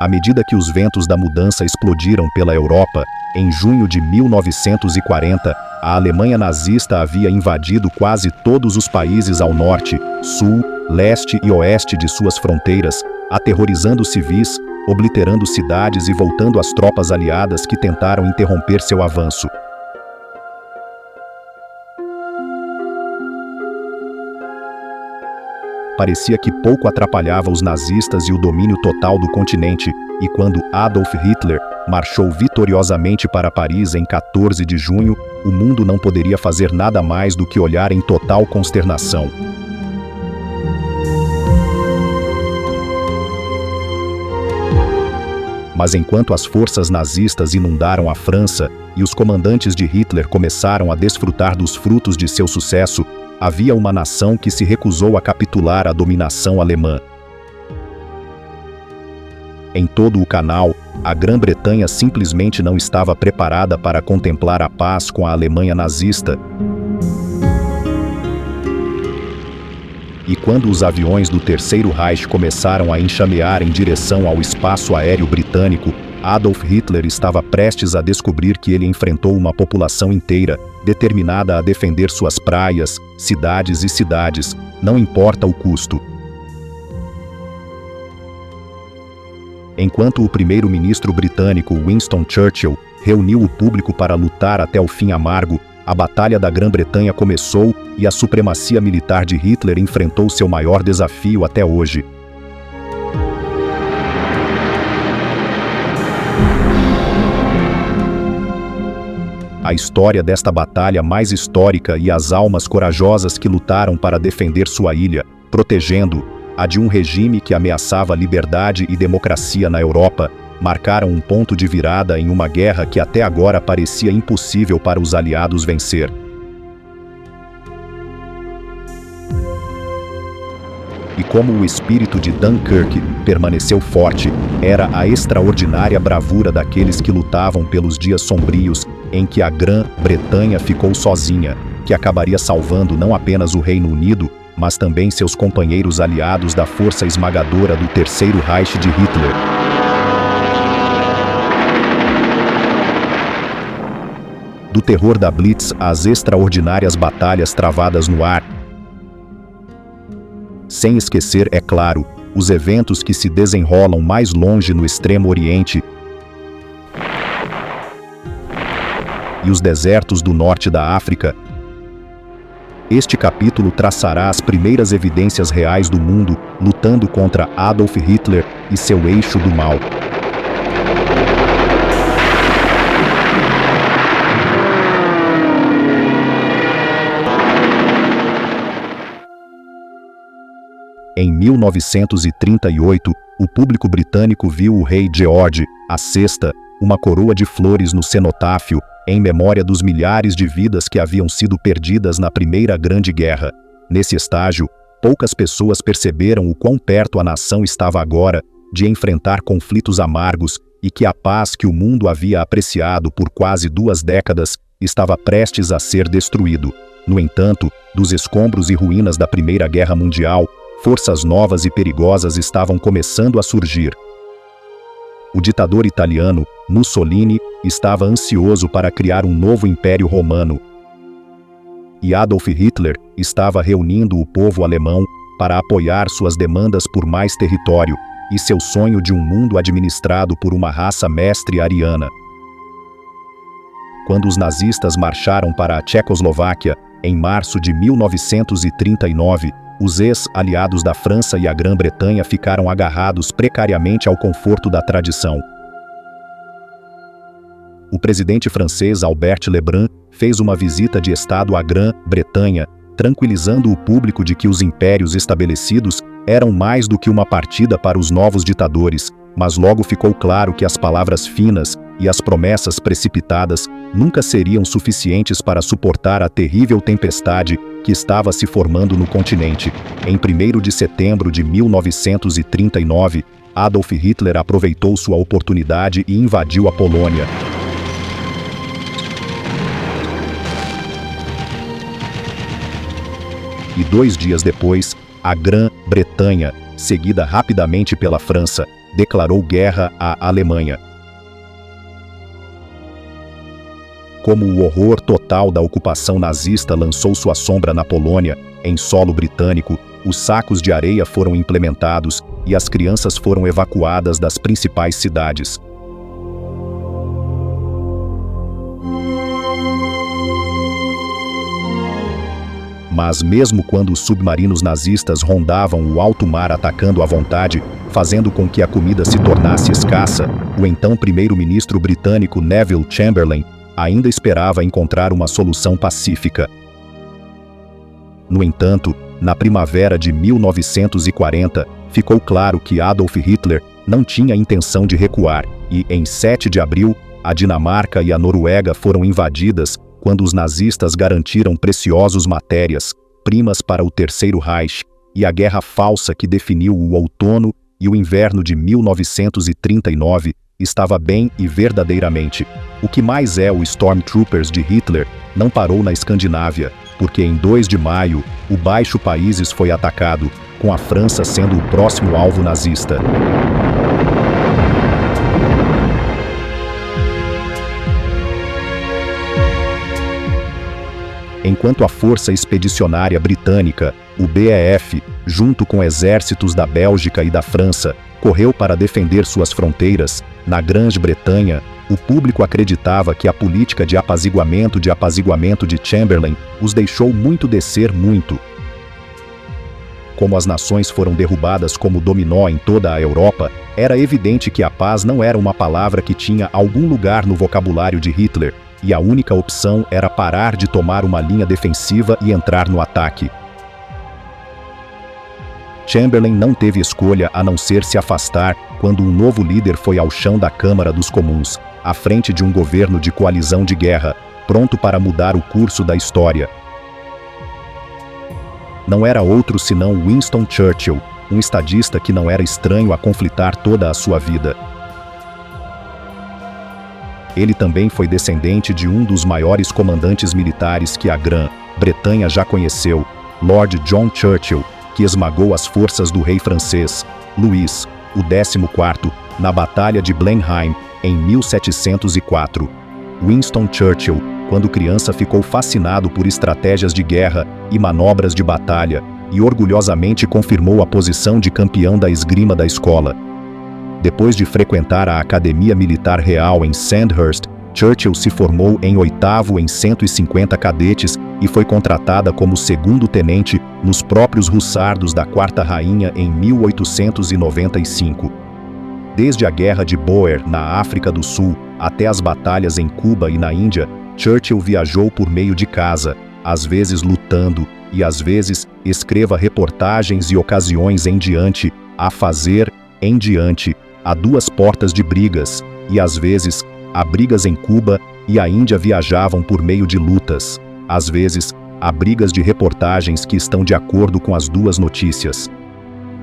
À medida que os ventos da mudança explodiram pela Europa, em junho de 1940, a Alemanha nazista havia invadido quase todos os países ao norte, sul, leste e oeste de suas fronteiras, aterrorizando civis, obliterando cidades e voltando as tropas aliadas que tentaram interromper seu avanço. Parecia que pouco atrapalhava os nazistas e o domínio total do continente, e quando Adolf Hitler marchou vitoriosamente para Paris em 14 de junho, o mundo não poderia fazer nada mais do que olhar em total consternação. Mas enquanto as forças nazistas inundaram a França e os comandantes de Hitler começaram a desfrutar dos frutos de seu sucesso, havia uma nação que se recusou a capitular à dominação alemã. Em todo o canal, a Grã-Bretanha simplesmente não estava preparada para contemplar a paz com a Alemanha nazista. E quando os aviões do Terceiro Reich começaram a enxamear em direção ao espaço aéreo britânico, Adolf Hitler estava prestes a descobrir que ele enfrentou uma população inteira, determinada a defender suas praias, cidades, não importa o custo. Enquanto o primeiro-ministro britânico Winston Churchill reuniu o público para lutar até o fim amargo, a Batalha da Grã-Bretanha começou e a supremacia militar de Hitler enfrentou seu maior desafio até hoje. A história desta batalha mais histórica e as almas corajosas que lutaram para defender sua ilha, protegendo-a de um regime que ameaçava liberdade e democracia na Europa, marcaram um ponto de virada em uma guerra que até agora parecia impossível para os aliados vencer. E como o espírito de Dunkirk permaneceu forte, era a extraordinária bravura daqueles que lutavam pelos dias sombrios em que a Grã-Bretanha ficou sozinha, que acabaria salvando não apenas o Reino Unido, mas também seus companheiros aliados da força esmagadora do Terceiro Reich de Hitler. Do terror da Blitz às extraordinárias batalhas travadas no ar. Sem esquecer, é claro, os eventos que se desenrolam mais longe no Extremo Oriente e os desertos do norte da África. Este capítulo traçará as primeiras evidências reais do mundo lutando contra Adolf Hitler e seu eixo do mal. Em 1938, o público britânico viu o rei George VI, uma coroa de flores no cenotáfio, em memória dos milhares de vidas que haviam sido perdidas na Primeira Grande Guerra. Nesse estágio, poucas pessoas perceberam o quão perto a nação estava agora de enfrentar conflitos amargos e que a paz que o mundo havia apreciado por quase 2 décadas estava prestes a ser destruído. No entanto, dos escombros e ruínas da Primeira Guerra Mundial, forças novas e perigosas estavam começando a surgir. O ditador italiano, Mussolini, estava ansioso para criar um novo império romano. E Adolf Hitler estava reunindo o povo alemão para apoiar suas demandas por mais território e seu sonho de um mundo administrado por uma raça mestre ariana. Quando os nazistas marcharam para a Tchecoslováquia, em março de 1939, os ex-aliados da França e a Grã-Bretanha ficaram agarrados precariamente ao conforto da tradição. O presidente francês Albert Lebrun fez uma visita de Estado à Grã-Bretanha, tranquilizando o público de que os impérios estabelecidos eram mais do que uma partida para os novos ditadores, mas logo ficou claro que as palavras finas e as promessas precipitadas nunca seriam suficientes para suportar a terrível tempestade que estava se formando no continente. Em 1º de setembro de 1939, Adolf Hitler aproveitou sua oportunidade e invadiu a Polônia. E 2 dias depois, a Grã-Bretanha, seguida rapidamente pela França, declarou guerra à Alemanha. Como o horror total da ocupação nazista lançou sua sombra na Polônia, em solo britânico, os sacos de areia foram implementados e as crianças foram evacuadas das principais cidades. Mas mesmo quando os submarinos nazistas rondavam o alto mar atacando à vontade, fazendo com que a comida se tornasse escassa, o então primeiro-ministro britânico Neville Chamberlain ainda esperava encontrar uma solução pacífica. No entanto, na primavera de 1940, ficou claro que Adolf Hitler não tinha intenção de recuar e, em 7 de abril, a Dinamarca e a Noruega foram invadidas quando os nazistas garantiram preciosas matérias-primas para o Terceiro Reich, e a guerra falsa que definiu o outono e o inverno de 1939 estava bem e verdadeiramente. O que mais é o Stormtroopers de Hitler não parou na Escandinávia, porque em 2 de maio, o Baixo Países foi atacado, com a França sendo o próximo alvo nazista. Enquanto a Força Expedicionária Britânica, o BEF, junto com exércitos da Bélgica e da França, correu para defender suas fronteiras, na Grã-Bretanha, o público acreditava que a política de apaziguamento de Chamberlain os deixou muito descer muito. Como as nações foram derrubadas como dominó em toda a Europa, era evidente que a paz não era uma palavra que tinha algum lugar no vocabulário de Hitler, e a única opção era parar de tomar uma linha defensiva e entrar no ataque. Chamberlain não teve escolha a não ser se afastar quando um novo líder foi ao chão da Câmara dos Comuns, à frente de um governo de coalizão de guerra, pronto para mudar o curso da história. Não era outro senão Winston Churchill, um estadista que não era estranho a conflitar toda a sua vida. Ele também foi descendente de um dos maiores comandantes militares que a Grã-Bretanha já conheceu, Lord John Churchill, que esmagou as forças do rei francês, Luís, o 14º, na Batalha de Blenheim, em 1704. Winston Churchill, quando criança, ficou fascinado por estratégias de guerra e manobras de batalha, e orgulhosamente confirmou a posição de campeão da esgrima da escola. Depois de frequentar a Academia Militar Real em Sandhurst, Churchill se formou em 8º em 150 cadetes e foi contratada como segundo-tenente nos próprios Hussardos da 4ª Rainha em 1895. Desde a Guerra de Boer, na África do Sul, até as batalhas em Cuba e na Índia, Churchill viajou por meio de casa, às vezes lutando, e às vezes escreva reportagens e ocasiões em diante, a fazer, em diante, a 2 portas de brigas, e às vezes, a brigas em Cuba e a Índia viajavam por meio de lutas, às vezes, a brigas de reportagens que estão de acordo com as 2 notícias.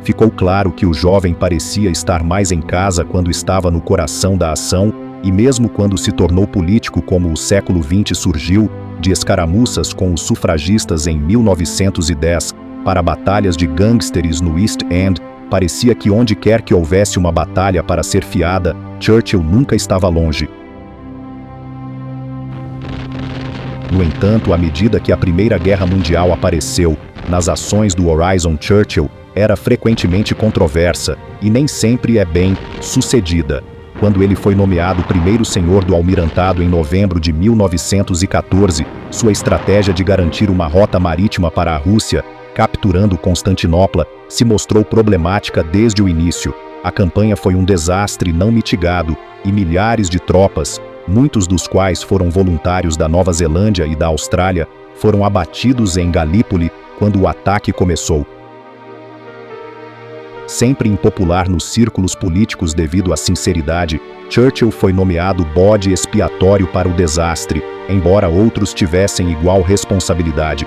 Ficou claro que o jovem parecia estar mais em casa quando estava no coração da ação, e mesmo quando se tornou político como o século XX surgiu, de escaramuças com os sufragistas em 1910, para batalhas de gangsters no East End, parecia que onde quer que houvesse uma batalha para ser fiada, Churchill nunca estava longe. No entanto, à medida que a Primeira Guerra Mundial apareceu, nas ações do Horizon Churchill, era frequentemente controversa, e nem sempre é bem sucedida. Quando ele foi nomeado primeiro senhor do almirantado em novembro de 1914, sua estratégia de garantir uma rota marítima para a Rússia, capturando Constantinopla, se mostrou problemática desde o início. A campanha foi um desastre não mitigado, e milhares de tropas, muitos dos quais foram voluntários da Nova Zelândia e da Austrália, foram abatidos em Galípoli quando o ataque começou. Sempre impopular nos círculos políticos devido à sinceridade, Churchill foi nomeado bode expiatório para o desastre, embora outros tivessem igual responsabilidade.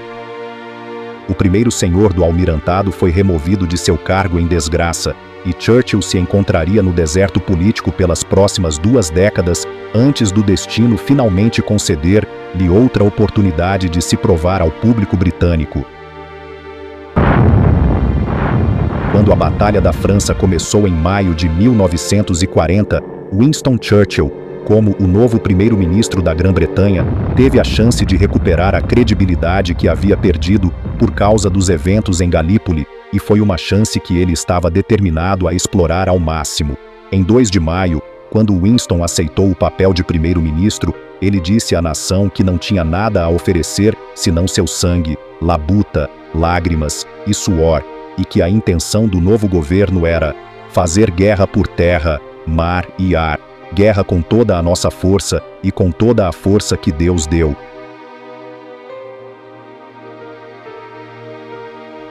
O primeiro senhor do almirantado foi removido de seu cargo em desgraça, e Churchill se encontraria no deserto político pelas próximas 2 décadas, antes do destino finalmente conceder-lhe outra oportunidade de se provar ao público britânico. Quando a Batalha da França começou em maio de 1940, Winston Churchill, como o novo primeiro-ministro da Grã-Bretanha, teve a chance de recuperar a credibilidade que havia perdido por causa dos eventos em Galípoli, e foi uma chance que ele estava determinado a explorar ao máximo. Em 2 de maio, quando Winston aceitou o papel de primeiro-ministro, ele disse à nação que não tinha nada a oferecer senão seu sangue, labuta, lágrimas e suor, e que a intenção do novo governo era fazer guerra por terra, mar e ar, guerra com toda a nossa força e com toda a força que Deus deu.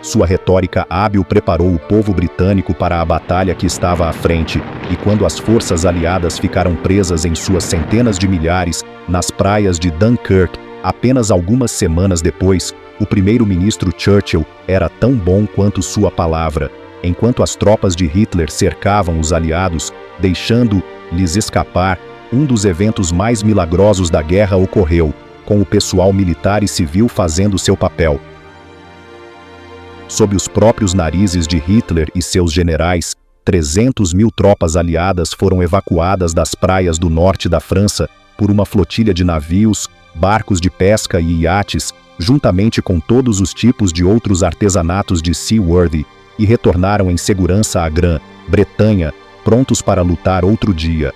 Sua retórica hábil preparou o povo britânico para a batalha que estava à frente, e quando as forças aliadas ficaram presas em suas centenas de milhares nas praias de Dunkirk, apenas algumas semanas depois, o primeiro-ministro Churchill era tão bom quanto sua palavra. Enquanto as tropas de Hitler cercavam os aliados, deixando-lhes escapar, um dos eventos mais milagrosos da guerra ocorreu, com o pessoal militar e civil fazendo seu papel. Sob os próprios narizes de Hitler e seus generais, 300.000 tropas aliadas foram evacuadas das praias do norte da França por uma flotilha de navios, barcos de pesca e iates, juntamente com todos os tipos de outros artesanatos de seaworthy, e retornaram em segurança à Grã-Bretanha, prontos para lutar outro dia.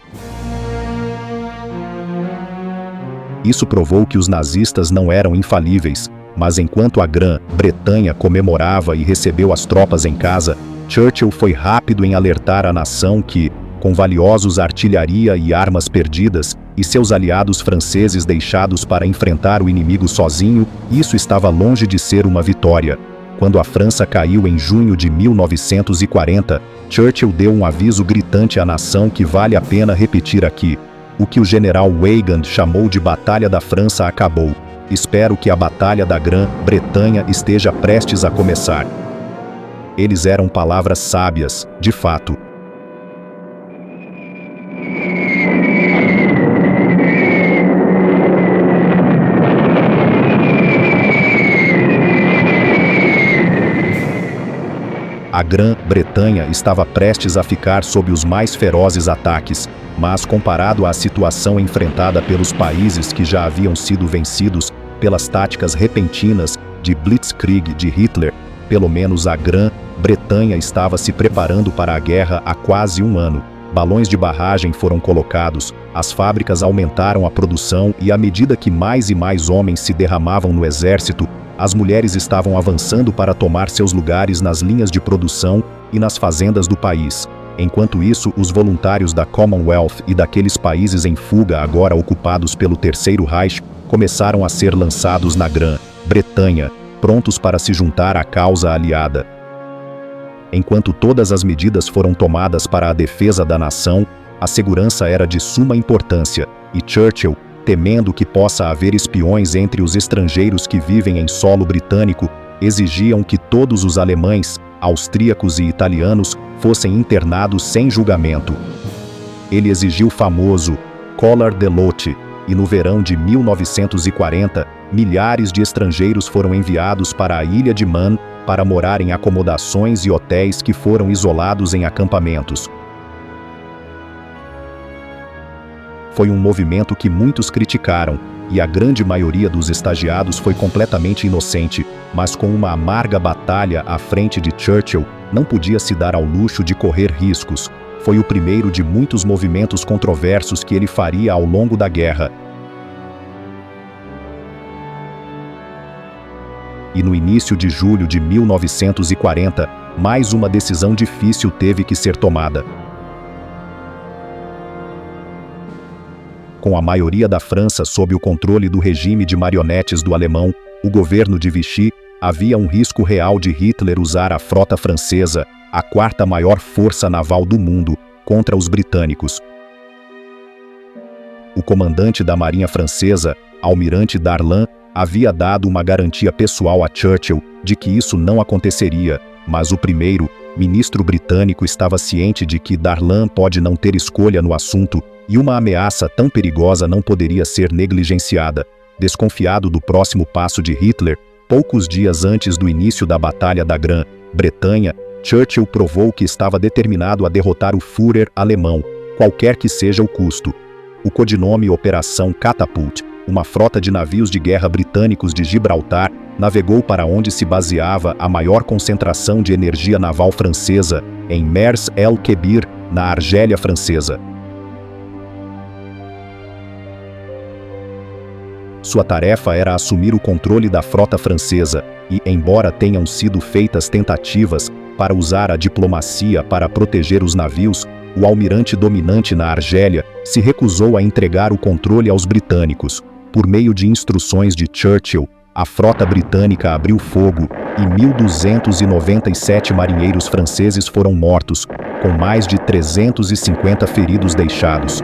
Isso provou que os nazistas não eram infalíveis, mas enquanto a Grã-Bretanha comemorava e recebeu as tropas em casa, Churchill foi rápido em alertar a nação que, com valiosos artilharia e armas perdidas, e seus aliados franceses deixados para enfrentar o inimigo sozinho, isso estava longe de ser uma vitória. Quando a França caiu em junho de 1940, Churchill deu um aviso gritante à nação que vale a pena repetir aqui. O que o general Weygand chamou de Batalha da França acabou. Espero que a Batalha da Grã-Bretanha esteja prestes a começar. Eles eram palavras sábias, de fato. A Grã-Bretanha estava prestes a ficar sob os mais ferozes ataques, mas comparado à situação enfrentada pelos países que já haviam sido vencidos pelas táticas repentinas de Blitzkrieg de Hitler, pelo menos a Grã-Bretanha estava se preparando para a guerra há quase um ano. Balões de barragem foram colocados, as fábricas aumentaram a produção e à medida que mais e mais homens se derramavam no exército, as mulheres estavam avançando para tomar seus lugares nas linhas de produção e nas fazendas do país. Enquanto isso, os voluntários da Commonwealth e daqueles países em fuga agora ocupados pelo Terceiro Reich começaram a ser lançados na Grã-Bretanha, prontos para se juntar à causa aliada. Enquanto todas as medidas foram tomadas para a defesa da nação, a segurança era de suma importância, e Churchill, temendo que possa haver espiões entre os estrangeiros que vivem em solo britânico, exigiam que todos os alemães, austríacos e italianos fossem internados sem julgamento. Ele exigiu o famoso Collar de Lotte, e no verão de 1940, milhares de estrangeiros foram enviados para a ilha de Man para morar em acomodações e hotéis que foram isolados em acampamentos. Foi um movimento que muitos criticaram, e a grande maioria dos estagiados foi completamente inocente, mas com uma amarga batalha à frente de Churchill, não podia se dar ao luxo de correr riscos. Foi o primeiro de muitos movimentos controversos que ele faria ao longo da guerra. E no início de julho de 1940, mais uma decisão difícil teve que ser tomada. Com a maioria da França sob o controle do regime de marionetes do alemão, o governo de Vichy, havia um risco real de Hitler usar a frota francesa, a quarta maior força naval do mundo, contra os britânicos. O comandante da Marinha Francesa, Almirante Darlan, havia dado uma garantia pessoal a Churchill de que isso não aconteceria, mas o primeiro-ministro britânico estava ciente de que Darlan pode não ter escolha no assunto e uma ameaça tão perigosa não poderia ser negligenciada. Desconfiado do próximo passo de Hitler, poucos dias antes do início da Batalha da Grã-Bretanha, Churchill provou que estava determinado a derrotar o Führer alemão, qualquer que seja o custo. O codinome Operação Catapult, uma frota de navios de guerra britânicos de Gibraltar, navegou para onde se baseava a maior concentração de energia naval francesa, em Mers el-Kebir, na Argélia francesa. Sua tarefa era assumir o controle da frota francesa e, embora tenham sido feitas tentativas para usar a diplomacia para proteger os navios, o almirante dominante na Argélia se recusou a entregar o controle aos britânicos. Por meio de instruções de Churchill, a frota britânica abriu fogo e 1.297 marinheiros franceses foram mortos, com mais de 350 feridos deixados.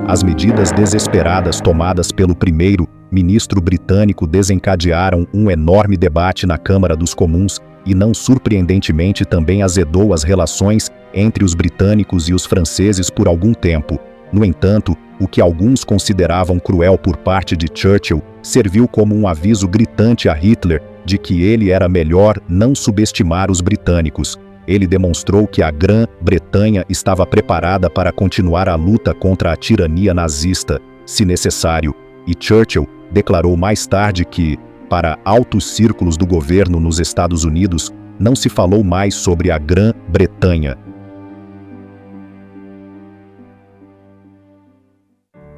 As medidas desesperadas tomadas pelo primeiro-ministro britânico desencadearam um enorme debate na Câmara dos Comuns e, não surpreendentemente, também azedou as relações entre os britânicos e os franceses por algum tempo. No entanto, o que alguns consideravam cruel por parte de Churchill serviu como um aviso gritante a Hitler de que ele era melhor não subestimar os britânicos. Ele demonstrou que a Grã-Bretanha estava preparada para continuar a luta contra a tirania nazista, se necessário, e Churchill declarou mais tarde que, para altos círculos do governo nos Estados Unidos, não se falou mais sobre a Grã-Bretanha.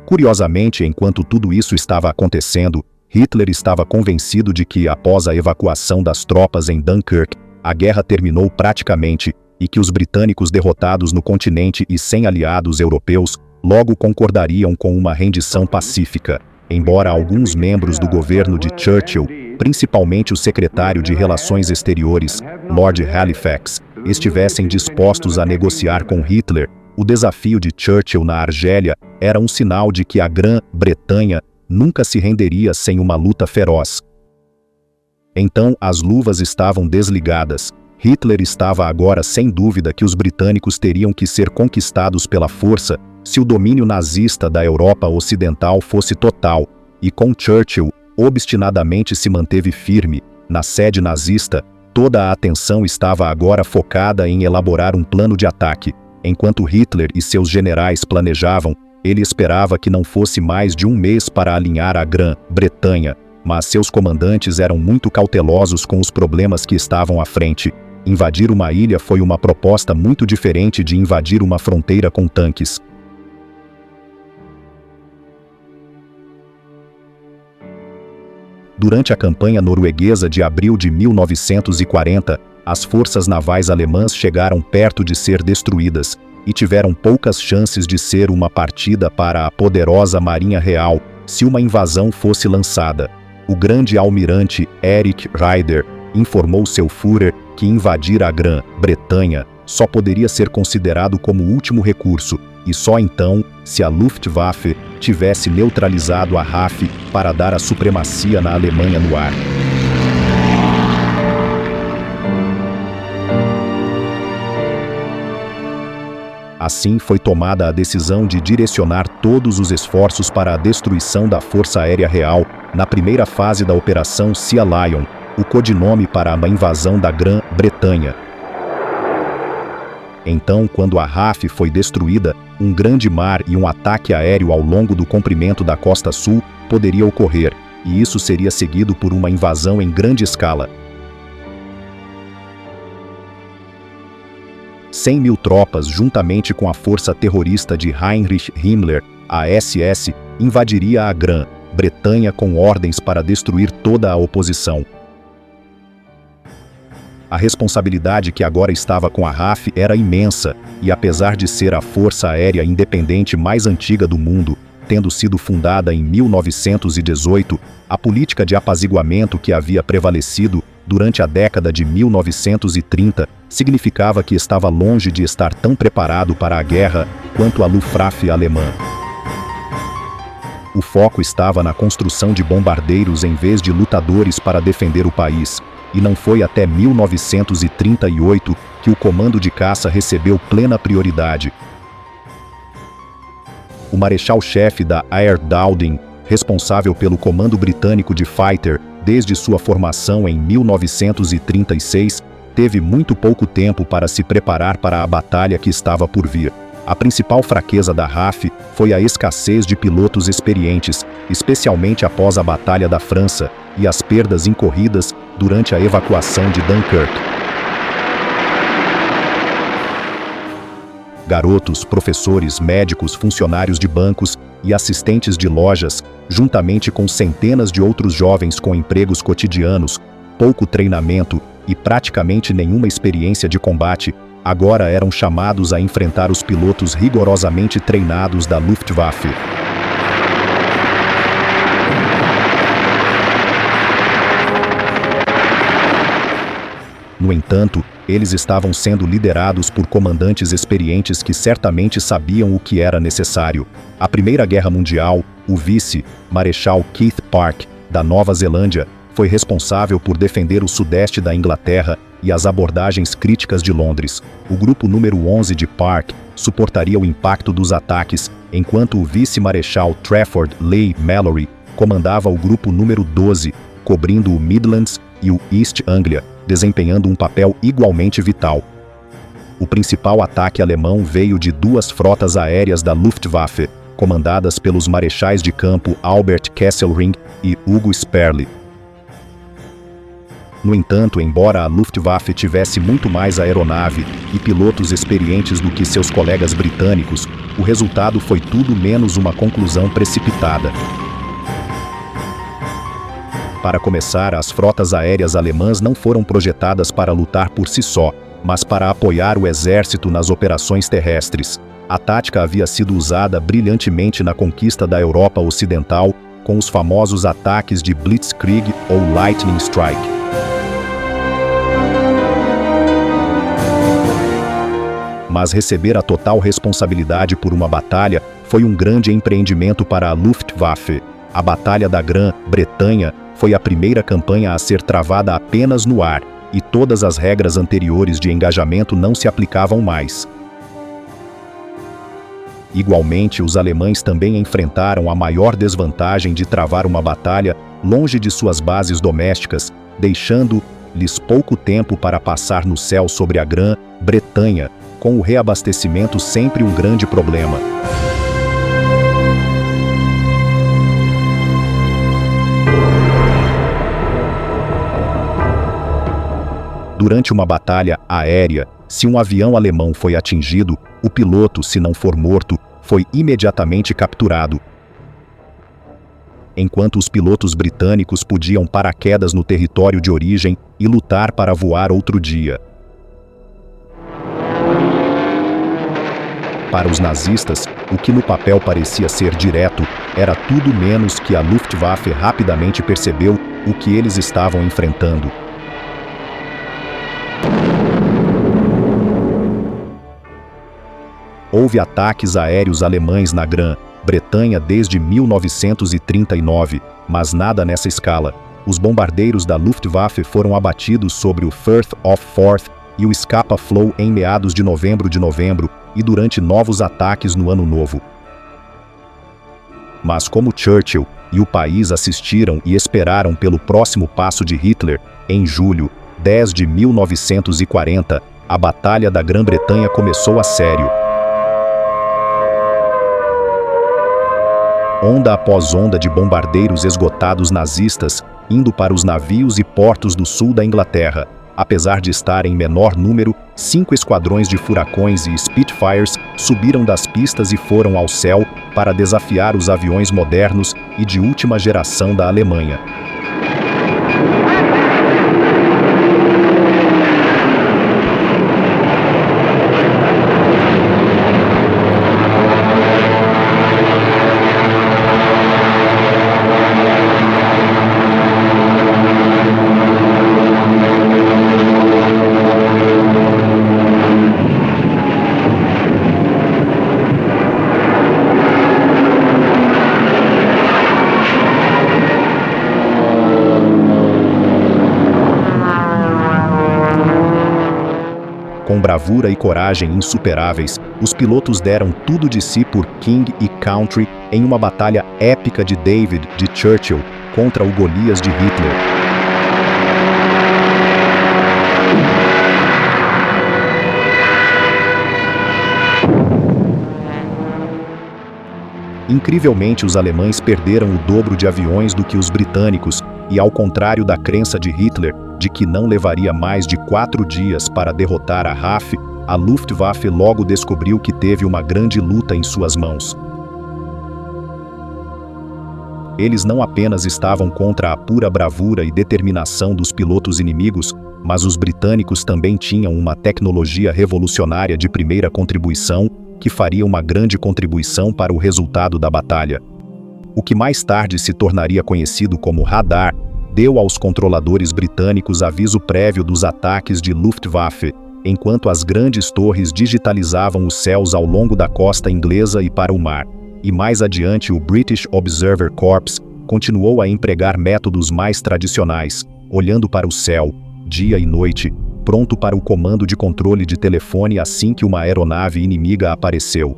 Curiosamente, enquanto tudo isso estava acontecendo, Hitler estava convencido de que, após a evacuação das tropas em Dunkirk, a guerra terminou praticamente e que os britânicos derrotados no continente e sem aliados europeus logo concordariam com uma rendição pacífica. Embora alguns membros do governo de Churchill, principalmente o secretário de Relações Exteriores, Lord Halifax, estivessem dispostos a negociar com Hitler, o desafio de Churchill na Argélia era um sinal de que a Grã-Bretanha nunca se renderia sem uma luta feroz. Então, as luvas estavam desligadas. Hitler estava agora sem dúvida que os britânicos teriam que ser conquistados pela força se o domínio nazista da Europa Ocidental fosse total, e com Churchill, obstinadamente se manteve firme. Na sede nazista, toda a atenção estava agora focada em elaborar um plano de ataque. Enquanto Hitler e seus generais planejavam, ele esperava que não fosse mais de um mês para alinhar a Grã-Bretanha, mas seus comandantes eram muito cautelosos com os problemas que estavam à frente. Invadir uma ilha foi uma proposta muito diferente de invadir uma fronteira com tanques. Durante a campanha norueguesa de abril de 1940, as forças navais alemãs chegaram perto de ser destruídas e tiveram poucas chances de ser uma partida para a poderosa Marinha Real se uma invasão fosse lançada. O grande almirante Erich Raeder informou seu Führer que invadir a Grã-Bretanha só poderia ser considerado como último recurso, e só então se a Luftwaffe tivesse neutralizado a RAF para dar a supremacia na Alemanha no ar. Assim foi tomada a decisão de direcionar todos os esforços para a destruição da Força Aérea Real na primeira fase da Operação Sea Lion, o codinome para a invasão da Grã-Bretanha. Então, quando a RAF foi destruída, um grande mar e um ataque aéreo ao longo do comprimento da costa sul poderia ocorrer, e isso seria seguido por uma invasão em grande escala. 100.000 tropas, juntamente com a força terrorista de Heinrich Himmler, a SS, invadiria a Grã-Bretanha com ordens para destruir toda a oposição. A responsabilidade que agora estava com a RAF era imensa, e apesar de ser a força aérea independente mais antiga do mundo, tendo sido fundada em 1918, a política de apaziguamento que havia prevalecido durante a década de 1930 significava que estava longe de estar tão preparado para a guerra quanto a Luftwaffe alemã. O foco estava na construção de bombardeiros em vez de lutadores para defender o país, e não foi até 1938 que o comando de caça recebeu plena prioridade. O marechal-chefe da Air Dowding, responsável pelo comando britânico de Fighter desde sua formação em 1936, teve muito pouco tempo para se preparar para a batalha que estava por vir. A principal fraqueza da RAF foi a escassez de pilotos experientes, especialmente após a Batalha da França e as perdas incorridas durante a evacuação de Dunkirk. Garotos, professores, médicos, funcionários de bancos e assistentes de lojas, juntamente com centenas de outros jovens com empregos cotidianos, pouco treinamento e praticamente nenhuma experiência de combate, agora eram chamados a enfrentar os pilotos rigorosamente treinados da Luftwaffe. No entanto, eles estavam sendo liderados por comandantes experientes que certamente sabiam o que era necessário. A Primeira Guerra Mundial, o vice-marechal Keith Park, da Nova Zelândia, foi responsável por defender o sudeste da Inglaterra e as abordagens críticas de Londres. O grupo número 11 de Park suportaria o impacto dos ataques, enquanto o vice-marechal Trafford Leigh Mallory comandava o grupo número 12, cobrindo o Midlands e o East Anglia, desempenhando um papel igualmente vital. O principal ataque alemão veio de duas frotas aéreas da Luftwaffe, comandadas pelos marechais de campo Albert Kesselring e Hugo Sperling. No entanto, embora a Luftwaffe tivesse muito mais aeronave e pilotos experientes do que seus colegas britânicos, o resultado foi tudo menos uma conclusão precipitada. Para começar, as frotas aéreas alemãs não foram projetadas para lutar por si só, mas para apoiar o exército nas operações terrestres. A tática havia sido usada brilhantemente na conquista da Europa Ocidental, com os famosos ataques de Blitzkrieg ou Lightning Strike. Mas receber a total responsabilidade por uma batalha foi um grande empreendimento para a Luftwaffe. A Batalha da Grã-Bretanha foi a primeira campanha a ser travada apenas no ar, e todas as regras anteriores de engajamento não se aplicavam mais. Igualmente, os alemães também enfrentaram a maior desvantagem de travar uma batalha longe de suas bases domésticas, deixando-lhes pouco tempo para passar no céu sobre a Grã-Bretanha, com o reabastecimento sempre um grande problema. Durante uma batalha aérea, se um avião alemão foi atingido, o piloto, se não for morto, foi imediatamente capturado. Enquanto os pilotos britânicos podiam paraquedas no território de origem e lutar para voar outro dia. Para os nazistas, o que no papel parecia ser direto, era tudo menos que a Luftwaffe rapidamente percebeu o que eles estavam enfrentando. Houve ataques aéreos alemães na Grã-Bretanha desde 1939, mas nada nessa escala. Os bombardeiros da Luftwaffe foram abatidos sobre o Firth of Forth e o Scapa Flow em meados de novembro e durante novos ataques no Ano Novo. Mas como Churchill e o país assistiram e esperaram pelo próximo passo de Hitler, em julho 10 de 1940, a Batalha da Grã-Bretanha começou a sério. Onda após onda de bombardeiros esgotados nazistas indo para os navios e portos do sul da Inglaterra. Apesar de estar em menor número, 5 esquadrões de furacões e Spitfires subiram das pistas e foram ao céu para desafiar os aviões modernos e de última geração da Alemanha. Com bravura e coragem insuperáveis, os pilotos deram tudo de si por King e Country em uma batalha épica de David de Churchill contra o Golias de Hitler. Incrivelmente, os alemães perderam o dobro de aviões do que os britânicos, e ao contrário da crença de Hitler, de que não levaria mais de 4 dias para derrotar a RAF, a Luftwaffe logo descobriu que teve uma grande luta em suas mãos. Eles não apenas estavam contra a pura bravura e determinação dos pilotos inimigos, mas os britânicos também tinham uma tecnologia revolucionária de primeira contribuição, que faria uma grande contribuição para o resultado da batalha. O que mais tarde se tornaria conhecido como radar, deu aos controladores britânicos aviso prévio dos ataques de Luftwaffe, enquanto as grandes torres digitalizavam os céus ao longo da costa inglesa e para o mar. E mais adiante o British Observer Corps continuou a empregar métodos mais tradicionais, olhando para o céu, dia e noite, pronto para o comando de controle de telefone assim que uma aeronave inimiga apareceu.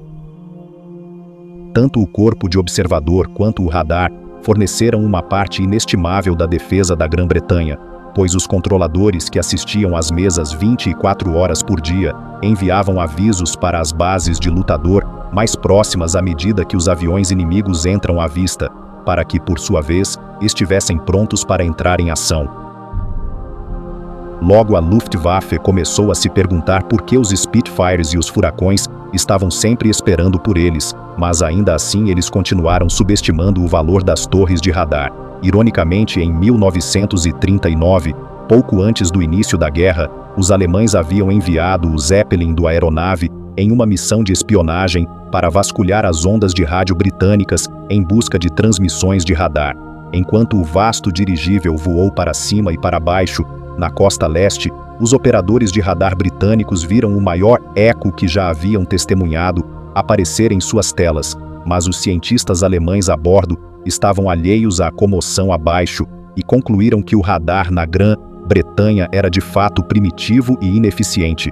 Tanto o corpo de observador quanto o radar forneceram uma parte inestimável da defesa da Grã-Bretanha, pois os controladores que assistiam às mesas 24 horas por dia enviavam avisos para as bases de lutador mais próximas à medida que os aviões inimigos entram à vista, para que, por sua vez, estivessem prontos para entrar em ação. Logo a Luftwaffe começou a se perguntar por que os Spitfires e os Furacões estavam sempre esperando por eles, mas ainda assim eles continuaram subestimando o valor das torres de radar. Ironicamente, em 1939, pouco antes do início da guerra, os alemães haviam enviado o Zeppelin do aeronave em uma missão de espionagem para vasculhar as ondas de rádio britânicas em busca de transmissões de radar. Enquanto o vasto dirigível voou para cima e para baixo, na costa leste, os operadores de radar britânicos viram o maior eco que já haviam testemunhado aparecer em suas telas, mas os cientistas alemães a bordo estavam alheios à comoção abaixo e concluíram que o radar na Grã-Bretanha era de fato primitivo e ineficiente.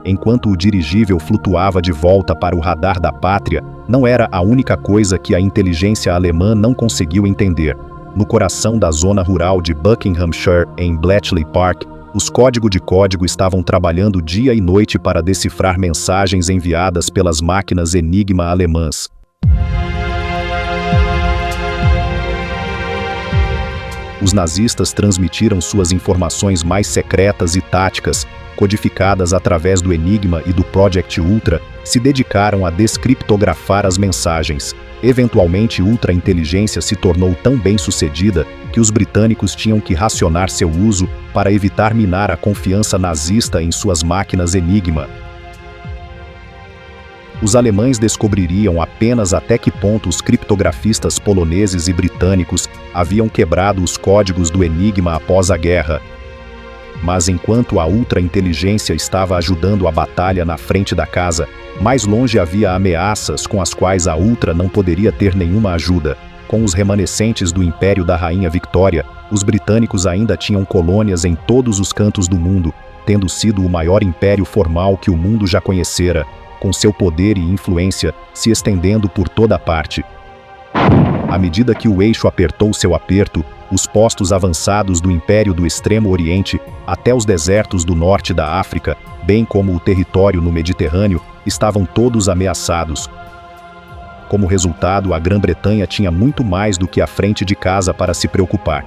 Enquanto o dirigível flutuava de volta para o radar da pátria, não era a única coisa que a inteligência alemã não conseguiu entender. No coração da zona rural de Buckinghamshire, em Bletchley Park, os código de código estavam trabalhando dia e noite para decifrar mensagens enviadas pelas máquinas Enigma alemãs. Os nazistas transmitiram suas informações mais secretas e táticas, codificadas através do Enigma e do Project Ultra, se dedicaram a descriptografar as mensagens. Eventualmente, ultra-inteligência se tornou tão bem-sucedida que os britânicos tinham que racionar seu uso para evitar minar a confiança nazista em suas máquinas Enigma. Os alemães descobririam apenas até que ponto os criptografistas poloneses e britânicos haviam quebrado os códigos do Enigma após a guerra. Mas enquanto a ultra-inteligência estava ajudando a batalha na frente da casa, mais longe havia ameaças com as quais a Ultra não poderia ter nenhuma ajuda. Com os remanescentes do Império da Rainha Victoria, os britânicos ainda tinham colônias em todos os cantos do mundo, tendo sido o maior império formal que o mundo já conhecera, com seu poder e influência se estendendo por toda parte. À medida que o eixo apertou seu aperto, os postos avançados do Império do Extremo Oriente até os desertos do norte da África, bem como o território no Mediterrâneo, estavam todos ameaçados. Como resultado, a Grã-Bretanha tinha muito mais do que a frente de casa para se preocupar.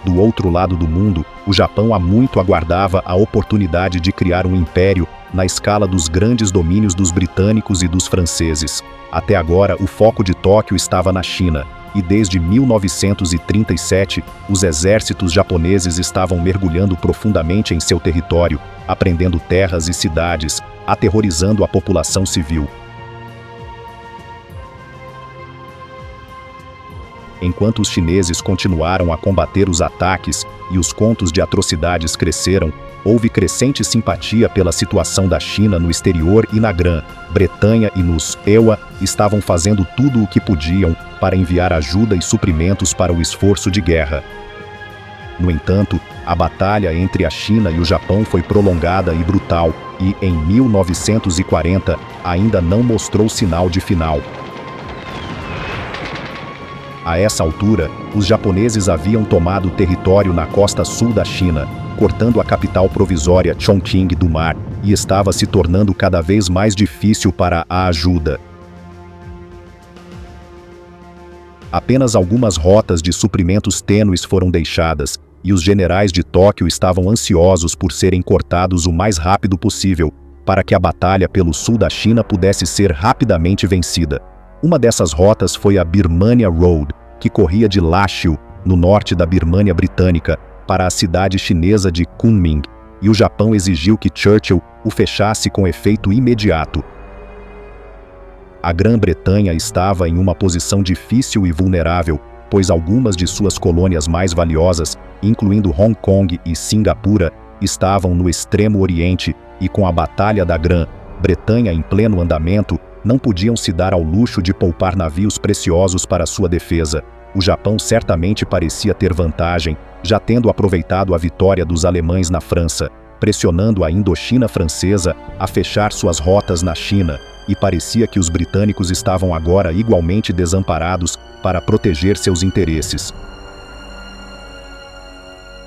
Do outro lado do mundo, o Japão há muito aguardava a oportunidade de criar um império na escala dos grandes domínios dos britânicos e dos franceses. Até agora, o foco de Tóquio estava na China, e desde 1937, os exércitos japoneses estavam mergulhando profundamente em seu território, apreendendo terras e cidades, aterrorizando a população civil. Enquanto os chineses continuaram a combater os ataques e os contos de atrocidades cresceram, houve crescente simpatia pela situação da China no exterior e na Grã-Bretanha e nos EUA estavam fazendo tudo o que podiam para enviar ajuda e suprimentos para o esforço de guerra. No entanto, a batalha entre a China e o Japão foi prolongada e brutal, e, em 1940, ainda não mostrou sinal de final. A essa altura, os japoneses haviam tomado território na costa sul da China, cortando a capital provisória Chongqing do mar, e estava se tornando cada vez mais difícil para a ajuda. Apenas algumas rotas de suprimentos tênues foram deixadas, e os generais de Tóquio estavam ansiosos por serem cortados o mais rápido possível, para que a batalha pelo sul da China pudesse ser rapidamente vencida. Uma dessas rotas foi a Birmania Road, que corria de Lashio, no norte da Birmânia britânica, para a cidade chinesa de Kunming, e o Japão exigiu que Churchill o fechasse com efeito imediato. A Grã-Bretanha estava em uma posição difícil e vulnerável, pois algumas de suas colônias mais valiosas, incluindo Hong Kong e Singapura, estavam no extremo oriente, e com a Batalha da Grã-Bretanha em pleno andamento, não podiam se dar ao luxo de poupar navios preciosos para sua defesa. O Japão certamente parecia ter vantagem, já tendo aproveitado a vitória dos alemães na França, pressionando a Indochina francesa a fechar suas rotas na China, e parecia que os britânicos estavam agora igualmente desamparados para proteger seus interesses.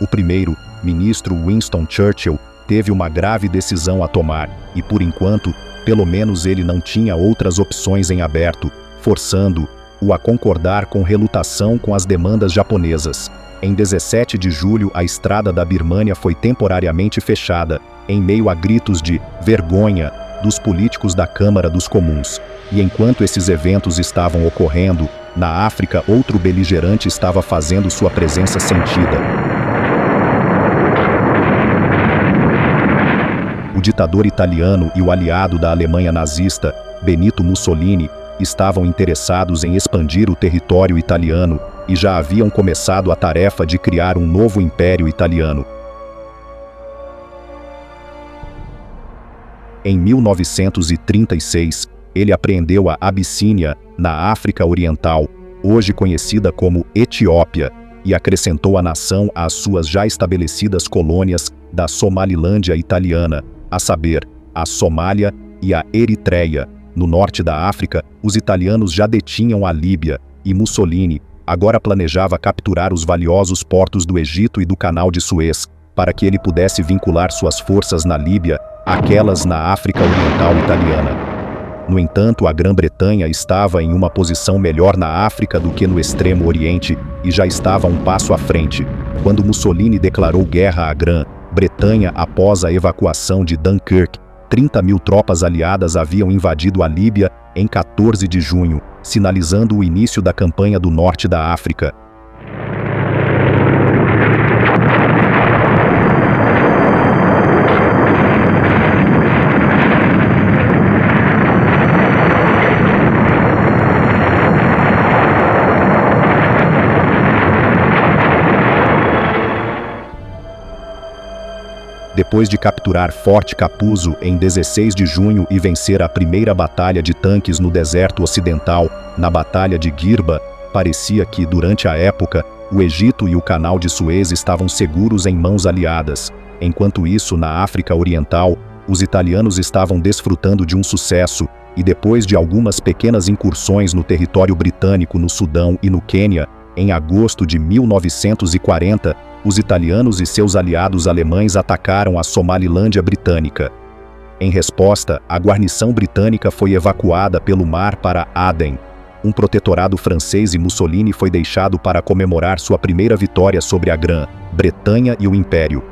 O primeiro-ministro Winston Churchill teve uma grave decisão a tomar, e por enquanto, pelo menos ele não tinha outras opções em aberto, forçando-o a concordar com relutação com as demandas japonesas. Em 17 de julho, a estrada da Birmânia foi temporariamente fechada, em meio a gritos de vergonha dos políticos da Câmara dos Comuns. E enquanto esses eventos estavam ocorrendo, na África outro beligerante estava fazendo sua presença sentida. O ditador italiano e o aliado da Alemanha nazista, Benito Mussolini, estavam interessados em expandir o território italiano e já haviam começado a tarefa de criar um novo império italiano. Em 1936, ele apreendeu a Abissínia, na África Oriental, hoje conhecida como Etiópia, e acrescentou a nação às suas já estabelecidas colônias da Somalilândia italiana, a saber, a Somália e a Eritreia. No norte da África, os italianos já detinham a Líbia, e Mussolini agora planejava capturar os valiosos portos do Egito e do Canal de Suez, para que ele pudesse vincular suas forças na Líbia àquelas na África Oriental italiana. No entanto, a Grã-Bretanha estava em uma posição melhor na África do que no Extremo Oriente, e já estava um passo à frente, quando Mussolini declarou guerra à Grã-Bretanha após a evacuação de Dunkirk. 30.000 tropas aliadas haviam invadido a Líbia em 14 de junho, sinalizando o início da campanha do norte da África. Depois de capturar Forte Capuzzo em 16 de junho e vencer a primeira batalha de tanques no deserto ocidental, na Batalha de Girba, parecia que, durante a época, o Egito e o Canal de Suez estavam seguros em mãos aliadas. Enquanto isso, na África Oriental, os italianos estavam desfrutando de um sucesso, e depois de algumas pequenas incursões no território britânico no Sudão e no Quênia, em agosto de 1940, os italianos e seus aliados alemães atacaram a Somalilândia britânica. Em resposta, a guarnição britânica foi evacuada pelo mar para Aden. Um protetorado francês e Mussolini foi deixado para comemorar sua primeira vitória sobre a Grã-Bretanha e o Império.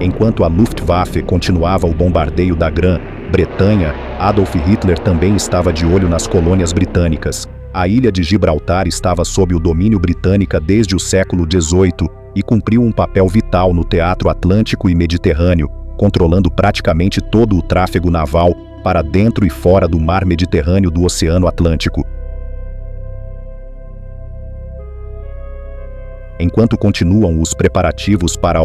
Enquanto a Luftwaffe continuava o bombardeio da Grã-Bretanha, Adolf Hitler também estava de olho nas colônias britânicas. A ilha de Gibraltar estava sob o domínio britânico desde o século XVIII e cumpriu um papel vital no teatro Atlântico e Mediterrâneo, controlando praticamente todo o tráfego naval para dentro e fora do mar Mediterrâneo do Oceano Atlântico. Enquanto continuam os preparativos para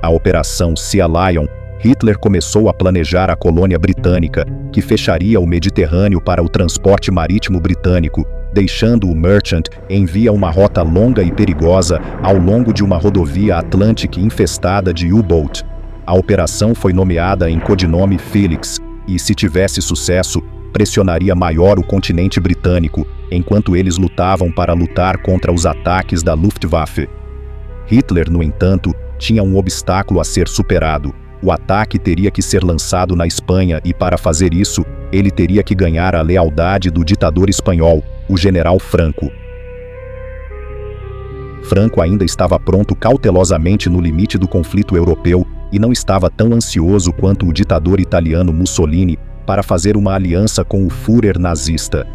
a Operação Sea Lion, Hitler começou a planejar a colônia britânica, que fecharia o Mediterrâneo para o transporte marítimo britânico, deixando o Merchant em via uma rota longa e perigosa ao longo de uma rodovia Atlântica infestada de U-Boat. A operação foi nomeada em codinome Felix, e se tivesse sucesso, pressionaria maior o continente britânico, enquanto eles lutavam para lutar contra os ataques da Luftwaffe. Hitler, no entanto, tinha um obstáculo a ser superado. O ataque teria que ser lançado na Espanha e, para fazer isso, ele teria que ganhar a lealdade do ditador espanhol, o general Franco. Franco ainda estava pronto cautelosamente no limite do conflito europeu e não estava tão ansioso quanto o ditador italiano Mussolini para fazer uma aliança com o Führer nazista.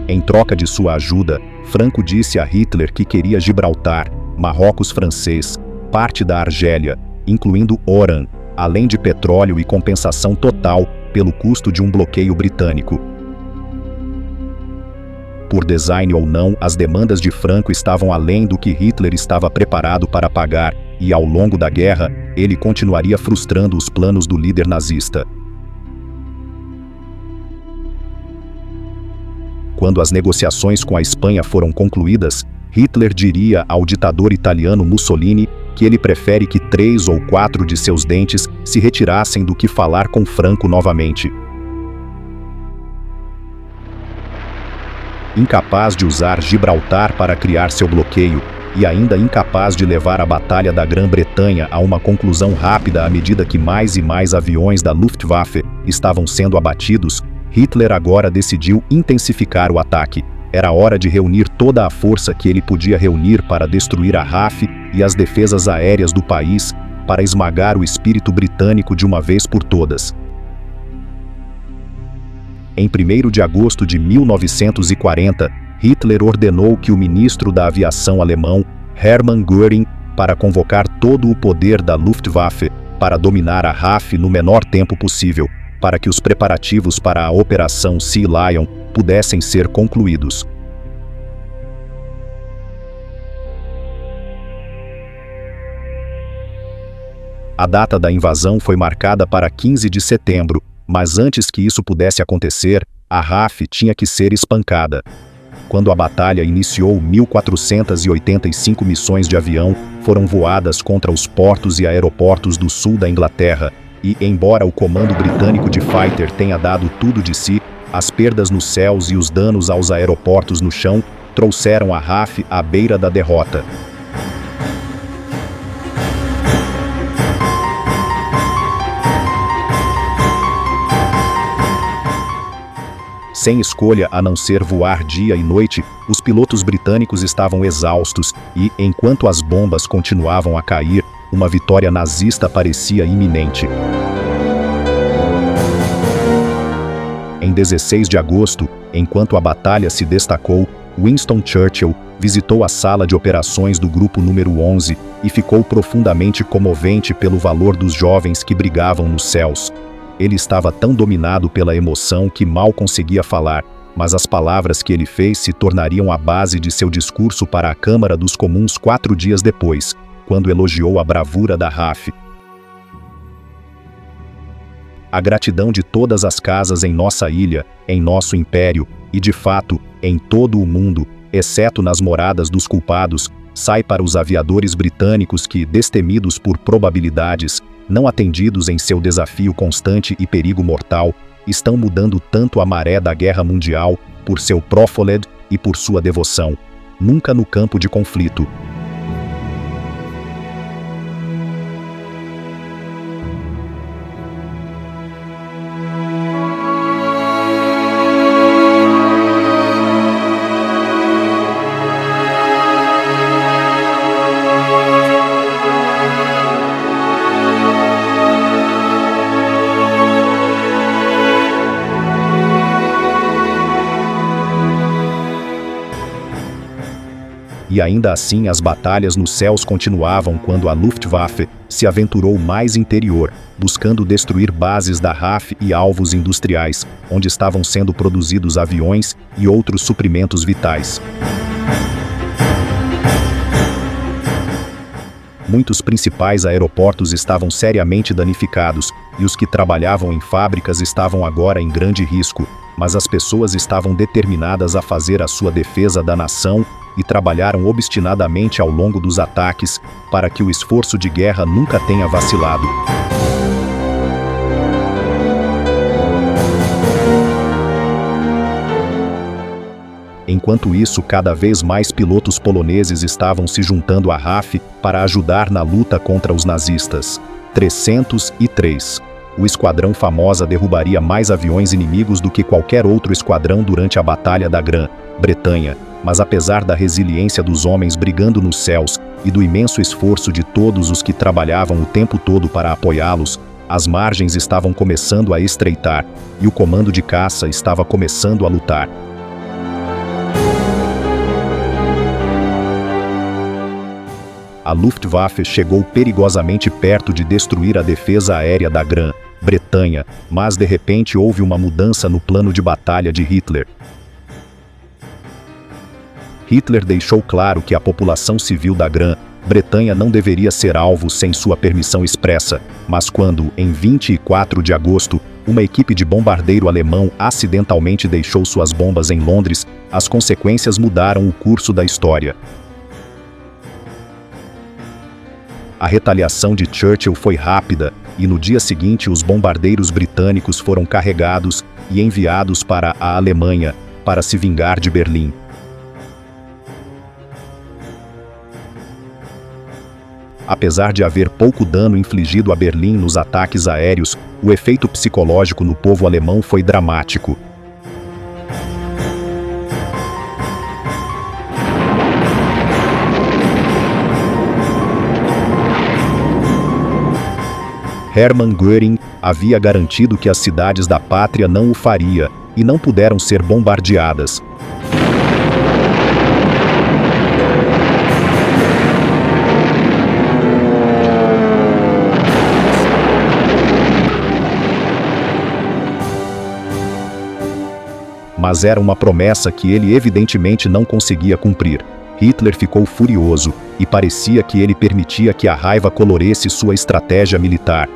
Em troca de sua ajuda, Franco disse a Hitler que queria Gibraltar, Marrocos francês, parte da Argélia, incluindo Oran, além de petróleo e compensação total pelo custo de um bloqueio britânico. Por design ou não, as demandas de Franco estavam além do que Hitler estava preparado para pagar, e ao longo da guerra, ele continuaria frustrando os planos do líder nazista. Quando as negociações com a Espanha foram concluídas, Hitler diria ao ditador italiano Mussolini que ele prefere que 3 ou 4 de seus dentes se retirassem do que falar com Franco novamente. Incapaz de usar Gibraltar para criar seu bloqueio, e ainda incapaz de levar a Batalha da Grã-Bretanha a uma conclusão rápida à medida que mais e mais aviões da Luftwaffe estavam sendo abatidos, Hitler agora decidiu intensificar o ataque. Era hora de reunir toda a força que ele podia reunir para destruir a RAF e as defesas aéreas do país, para esmagar o espírito britânico de uma vez por todas. Em 1º de agosto de 1940, Hitler ordenou que o ministro da aviação alemão, Hermann Göring, para convocar todo o poder da Luftwaffe para dominar a RAF no menor tempo possível, para que os preparativos para a Operação Sea Lion pudessem ser concluídos. A data da invasão foi marcada para 15 de setembro, mas antes que isso pudesse acontecer, a RAF tinha que ser espancada. Quando a batalha iniciou, 1.485 missões de avião foram voadas contra os portos e aeroportos do sul da Inglaterra, e, embora o comando britânico de Fighter tenha dado tudo de si, as perdas nos céus e os danos aos aeroportos no chão trouxeram a RAF à beira da derrota. Sem escolha a não ser voar dia e noite, os pilotos britânicos estavam exaustos e, enquanto as bombas continuavam a cair, uma vitória nazista parecia iminente. Em 16 de agosto, enquanto a batalha se destacou, Winston Churchill visitou a sala de operações do Grupo número 11 e ficou profundamente comovente pelo valor dos jovens que brigavam nos céus. Ele estava tão dominado pela emoção que mal conseguia falar, mas as palavras que ele fez se tornariam a base de seu discurso para a Câmara dos Comuns 4 dias depois, quando elogiou a bravura da RAF. A gratidão de todas as casas em nossa ilha, em nosso império, e de fato, em todo o mundo, exceto nas moradas dos culpados, sai para os aviadores britânicos que, destemidos por probabilidades, não atendidos em seu desafio constante e perigo mortal, estão mudando tanto a maré da guerra mundial por seu prófoled e por sua devoção, nunca no campo de conflito. E ainda assim as batalhas nos céus continuavam quando a Luftwaffe se aventurou mais interior, buscando destruir bases da RAF e alvos industriais, onde estavam sendo produzidos aviões e outros suprimentos vitais. muitos principais aeroportos estavam seriamente danificados, e os que trabalhavam em fábricas estavam agora em grande risco, mas as pessoas estavam determinadas a fazer a sua defesa da nação e trabalharam obstinadamente ao longo dos ataques para que o esforço de guerra nunca tenha vacilado. Enquanto isso, cada vez mais pilotos poloneses estavam se juntando à RAF para ajudar na luta contra os nazistas. 303. O esquadrão famosa derrubaria mais aviões inimigos do que qualquer outro esquadrão durante a Batalha da Grã-Bretanha, mas apesar da resiliência dos homens brigando nos céus e do imenso esforço de todos os que trabalhavam o tempo todo para apoiá-los, as margens estavam começando a estreitar e o comando de caça estava começando a lutar. A Luftwaffe chegou perigosamente perto de destruir a defesa aérea da Grã-Bretanha, mas de repente houve uma mudança no plano de batalha de Hitler. Hitler deixou claro que a população civil da Grã-Bretanha não deveria ser alvo sem sua permissão expressa, mas quando, em 24 de agosto, uma equipe de bombardeiro alemão acidentalmente deixou suas bombas em Londres, as consequências mudaram o curso da história. A retaliação de Churchill foi rápida, e no dia seguinte os bombardeiros britânicos foram carregados e enviados para a Alemanha para se vingar de Berlim. Apesar de haver pouco dano infligido a Berlim nos ataques aéreos, o efeito psicológico no povo alemão foi dramático. Hermann Göring havia garantido que as cidades da pátria não o faria, e não puderam ser bombardeadas. Mas era uma promessa que ele evidentemente não conseguia cumprir. Hitler ficou furioso, e parecia que ele permitia que a raiva colorisse sua estratégia militar.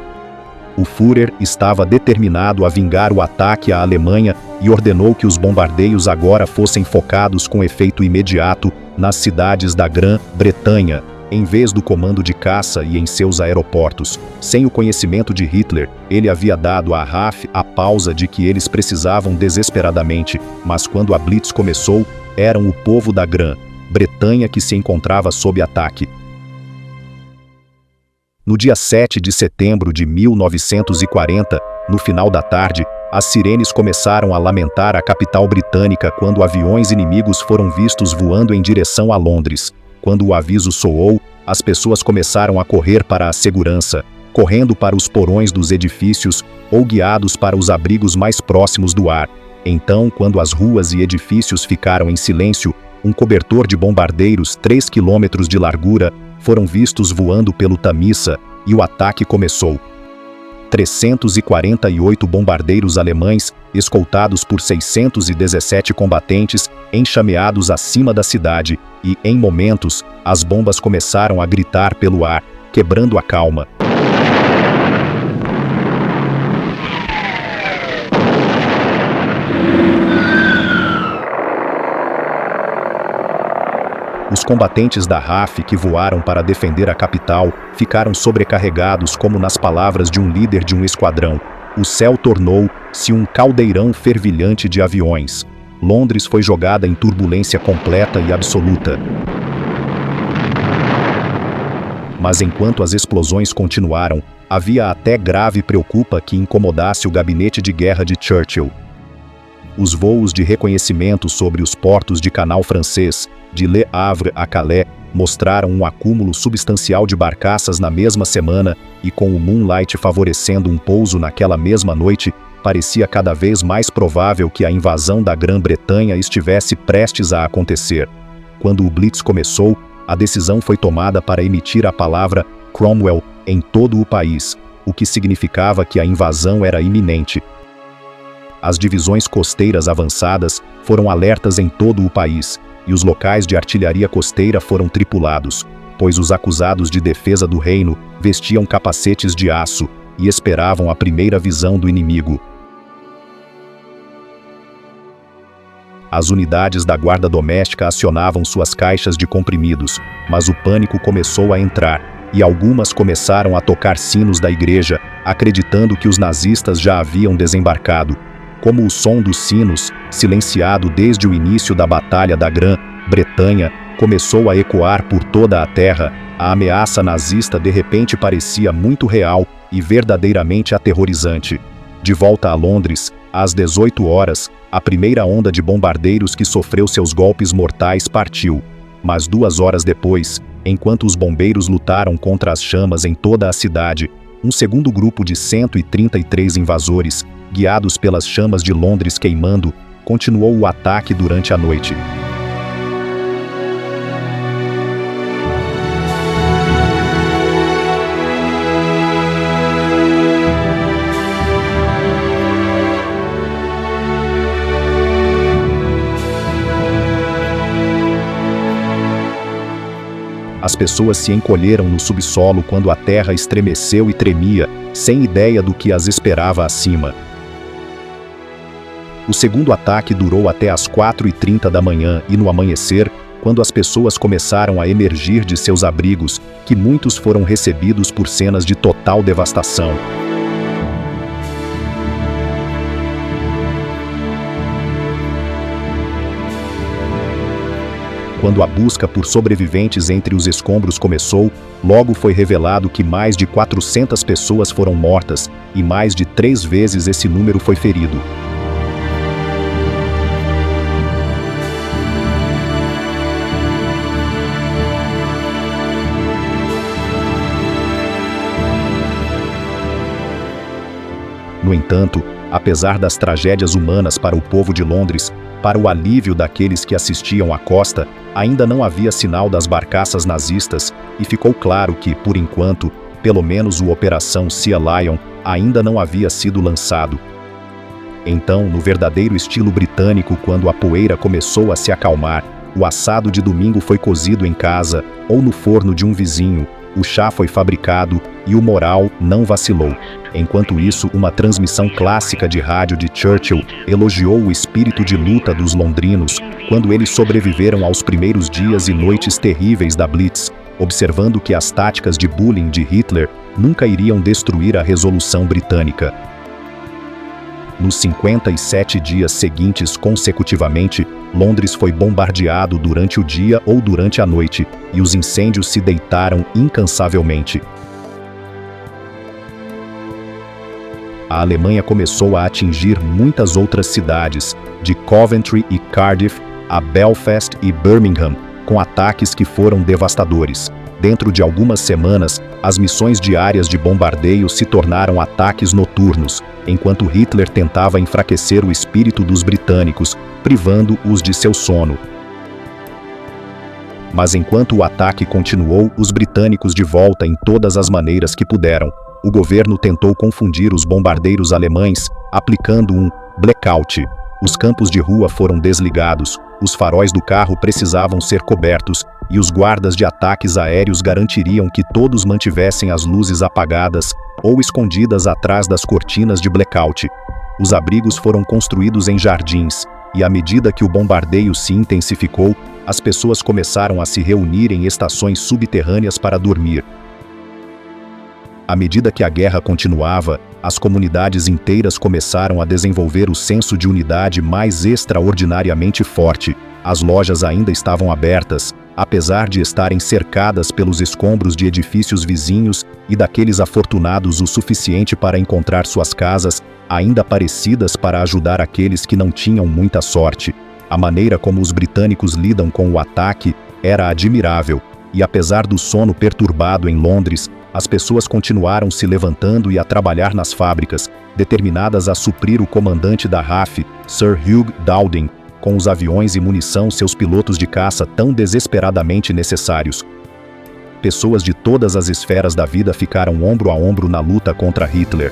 O Führer estava determinado a vingar o ataque à Alemanha e ordenou que os bombardeios agora fossem focados com efeito imediato nas cidades da Grã-Bretanha, em vez do comando de caça e em seus aeroportos. Sem o conhecimento de Hitler, ele havia dado à RAF a pausa de que eles precisavam desesperadamente, mas quando a Blitz começou, eram o povo da Grã-Bretanha que se encontrava sob ataque. No dia 7 de setembro de 1940, no final da tarde, as sirenes começaram a lamentar a capital britânica quando aviões inimigos foram vistos voando em direção a Londres. Quando o aviso soou, as pessoas começaram a correr para a segurança, correndo para os porões dos edifícios ou guiados para os abrigos mais próximos do ar. Então, quando as ruas e edifícios ficaram em silêncio, um cobertor de bombardeiros 3 quilômetros de largura foram vistos voando pelo Tamisa, e o ataque começou. 348 bombardeiros alemães, escoltados por 617 combatentes, enxameados acima da cidade, e, em momentos, as bombas começaram a gritar pelo ar, quebrando a calma. Os combatentes da RAF que voaram para defender a capital ficaram sobrecarregados, como nas palavras de um líder de um esquadrão. O céu tornou-se um caldeirão fervilhante de aviões. Londres foi jogada em turbulência completa e absoluta. Mas enquanto as explosões continuaram, havia até grave preocupa que incomodasse o gabinete de guerra de Churchill. Os voos de reconhecimento sobre os portos de Canal Francês, de Le Havre a Calais, mostraram um acúmulo substancial de barcaças na mesma semana, e com o Moonlight favorecendo um pouso naquela mesma noite, parecia cada vez mais provável que a invasão da Grã-Bretanha estivesse prestes a acontecer. Quando o Blitz começou, a decisão foi tomada para emitir a palavra Cromwell em todo o país, o que significava que a invasão era iminente. As divisões costeiras avançadas foram alertas em todo o país, e os locais de artilharia costeira foram tripulados. pois os acusados de defesa do reino vestiam capacetes de aço e esperavam a primeira visão do inimigo. As unidades da guarda doméstica acionavam suas caixas de comprimidos, mas o pânico começou a entrar, e algumas começaram a tocar sinos da igreja, acreditando que os nazistas já haviam desembarcado. Como o som dos sinos, silenciado desde o início da Batalha da Grã-Bretanha, começou a ecoar por toda a terra, a ameaça nazista de repente parecia muito real e verdadeiramente aterrorizante. De volta a Londres, às 18 horas, a primeira onda de bombardeiros que sofreu seus golpes mortais partiu. Mas 2 horas depois, enquanto os bombeiros lutaram contra as chamas em toda a cidade, um segundo grupo de 133 invasores, guiados pelas chamas de Londres queimando, continuou o ataque durante a noite. As pessoas se encolheram no subsolo quando a terra estremeceu e tremia, sem ideia do que as esperava acima. O segundo ataque durou até às 4h30 da manhã e no amanhecer, quando as pessoas começaram a emergir de seus abrigos, que muitos foram recebidos por cenas de total devastação. Quando a busca por sobreviventes entre os escombros começou, logo foi revelado que mais de 400 pessoas foram mortas e mais de 3 vezes esse número foi ferido. No entanto, apesar das tragédias humanas para o povo de Londres, para o alívio daqueles que assistiam à costa, ainda não havia sinal das barcaças nazistas e ficou claro que, por enquanto, pelo menos o Operação Sea Lion ainda não havia sido lançado. Então, no verdadeiro estilo britânico, quando a poeira começou a se acalmar, o assado de domingo foi cozido em casa ou no forno de um vizinho, o chá foi fabricado e o moral não vacilou. Enquanto isso, uma transmissão clássica de rádio de Churchill elogiou o espírito de luta dos londrinos quando eles sobreviveram aos primeiros dias e noites terríveis da Blitz, observando que as táticas de bullying de Hitler nunca iriam destruir a Resolução Britânica. Nos 57 dias seguintes consecutivamente, Londres foi bombardeado durante o dia ou durante a noite, e os incêndios se deitaram incansavelmente. A Alemanha começou a atingir muitas outras cidades, de Coventry e Cardiff a Belfast e Birmingham, com ataques que foram devastadores. Dentro de algumas semanas, as missões diárias de bombardeio se tornaram ataques noturnos, enquanto Hitler tentava enfraquecer o espírito dos britânicos, privando-os de seu sono. Mas enquanto o ataque continuou, os britânicos de volta em todas as maneiras que puderam. O governo tentou confundir os bombardeiros alemães, aplicando um blackout. Os campos de rua foram desligados, os faróis do carro precisavam ser cobertos, e os guardas de ataques aéreos garantiriam que todos mantivessem as luzes apagadas ou escondidas atrás das cortinas de blackout. Os abrigos foram construídos em jardins, e à medida que o bombardeio se intensificou, as pessoas começaram a se reunir em estações subterrâneas para dormir. À medida que a guerra continuava, as comunidades inteiras começaram a desenvolver o senso de unidade mais extraordinariamente forte. As lojas ainda estavam abertas, apesar de estarem cercadas pelos escombros de edifícios vizinhos e daqueles afortunados o suficiente para encontrar suas casas, ainda parecidas para ajudar aqueles que não tinham muita sorte. A maneira como os britânicos lidam com o ataque era admirável, e apesar do sono perturbado em Londres, as pessoas continuaram se levantando e a trabalhar nas fábricas, determinadas a suprir o comandante da RAF, Sir Hugh Dowding, com os aviões e munição seus pilotos de caça tão desesperadamente necessários. Pessoas de todas as esferas da vida ficaram ombro a ombro na luta contra Hitler.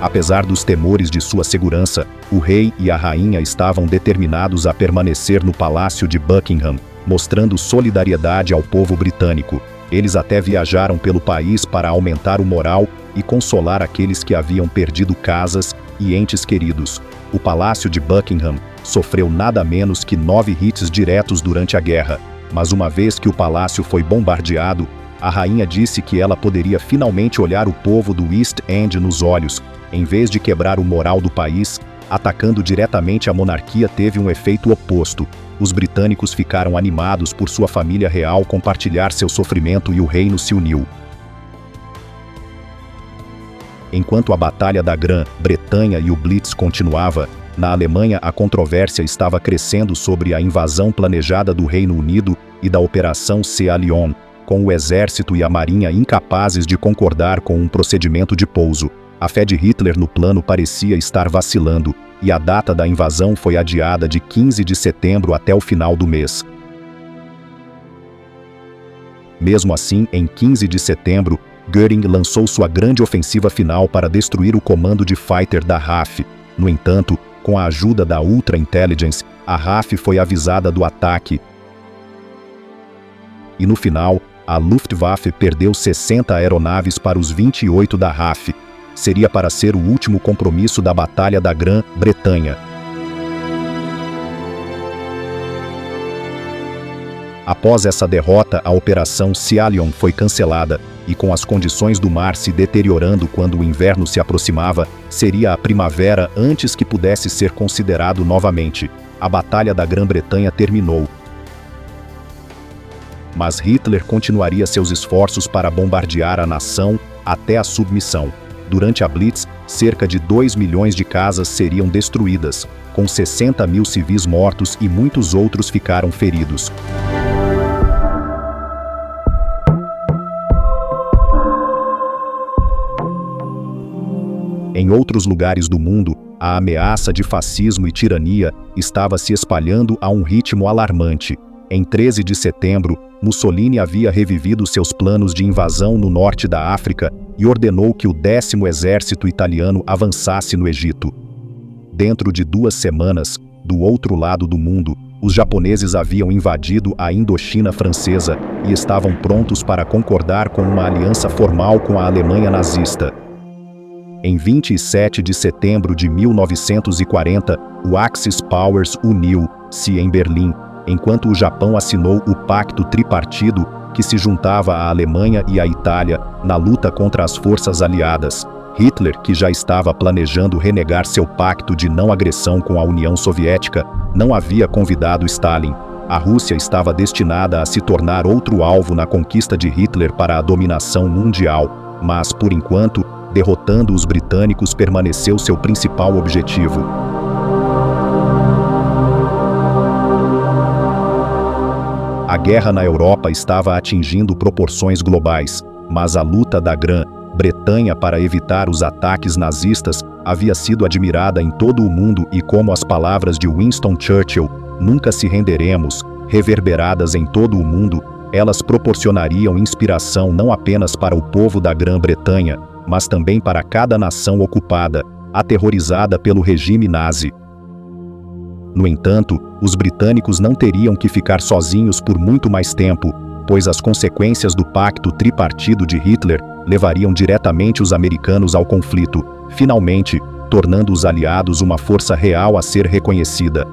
Apesar dos temores de sua segurança, o rei e a rainha estavam determinados a permanecer no Palácio de Buckingham, mostrando solidariedade ao povo britânico. Eles até viajaram pelo país para aumentar o moral e consolar aqueles que haviam perdido casas e entes queridos. O Palácio de Buckingham sofreu nada menos que 9 hits diretos durante a guerra, mas uma vez que o palácio foi bombardeado, a rainha disse que ela poderia finalmente olhar o povo do East End nos olhos, em vez de quebrar o moral do país. Atacando diretamente a monarquia teve um efeito oposto. Os britânicos ficaram animados por sua família real compartilhar seu sofrimento e o reino se uniu. Enquanto a Batalha da Grã-Bretanha e o Blitz continuava, na Alemanha a controvérsia estava crescendo sobre a invasão planejada do Reino Unido e da Operação Sea Lion, com o exército e a marinha incapazes de concordar com um procedimento de pouso. A fé de Hitler no plano parecia estar vacilando, e a data da invasão foi adiada de 15 de setembro até o final do mês. Mesmo assim, em 15 de setembro, Göring lançou sua grande ofensiva final para destruir o comando de fighter da RAF. No entanto, com a ajuda da Ultra Intelligence, a RAF foi avisada do ataque. E no final, a Luftwaffe perdeu 60 aeronaves para os 28 da RAF. Seria para ser o último compromisso da Batalha da Grã-Bretanha. Após essa derrota, a Operação Sea Lion foi cancelada, e com as condições do mar se deteriorando quando o inverno se aproximava, seria a primavera antes que pudesse ser considerado novamente. A Batalha da Grã-Bretanha terminou. Mas Hitler continuaria seus esforços para bombardear a nação até a submissão. Durante a Blitz, cerca de 2 milhões de casas seriam destruídas, com 60 mil civis mortos e muitos outros ficaram feridos. Em outros lugares do mundo, a ameaça de fascismo e tirania estava se espalhando a um ritmo alarmante. Em 13 de setembro, Mussolini havia revivido seus planos de invasão no norte da África e ordenou que o 10º Exército Italiano avançasse no Egito. Dentro de 2 semanas, do outro lado do mundo, os japoneses haviam invadido a Indochina francesa e estavam prontos para concordar com uma aliança formal com a Alemanha nazista. Em 27 de setembro de 1940, o Axis Powers uniu-se em Berlim, enquanto o Japão assinou o Pacto Tripartido, que se juntava à Alemanha e à Itália na luta contra as forças aliadas. Hitler, que já estava planejando renegar seu pacto de não agressão com a União Soviética, não havia convidado Stalin. A Rússia estava destinada a se tornar outro alvo na conquista de Hitler para a dominação mundial, mas, por enquanto, derrotando os britânicos permaneceu seu principal objetivo. A guerra na Europa estava atingindo proporções globais, mas a luta da Grã-Bretanha para evitar os ataques nazistas havia sido admirada em todo o mundo e, como as palavras de Winston Churchill, "Nunca se renderemos", reverberadas em todo o mundo, elas proporcionariam inspiração não apenas para o povo da Grã-Bretanha, mas também para cada nação ocupada, aterrorizada pelo regime nazi. No entanto, os britânicos não teriam que ficar sozinhos por muito mais tempo, pois as consequências do pacto tripartido de Hitler levariam diretamente os americanos ao conflito, finalmente, tornando os aliados uma força real a ser reconhecida.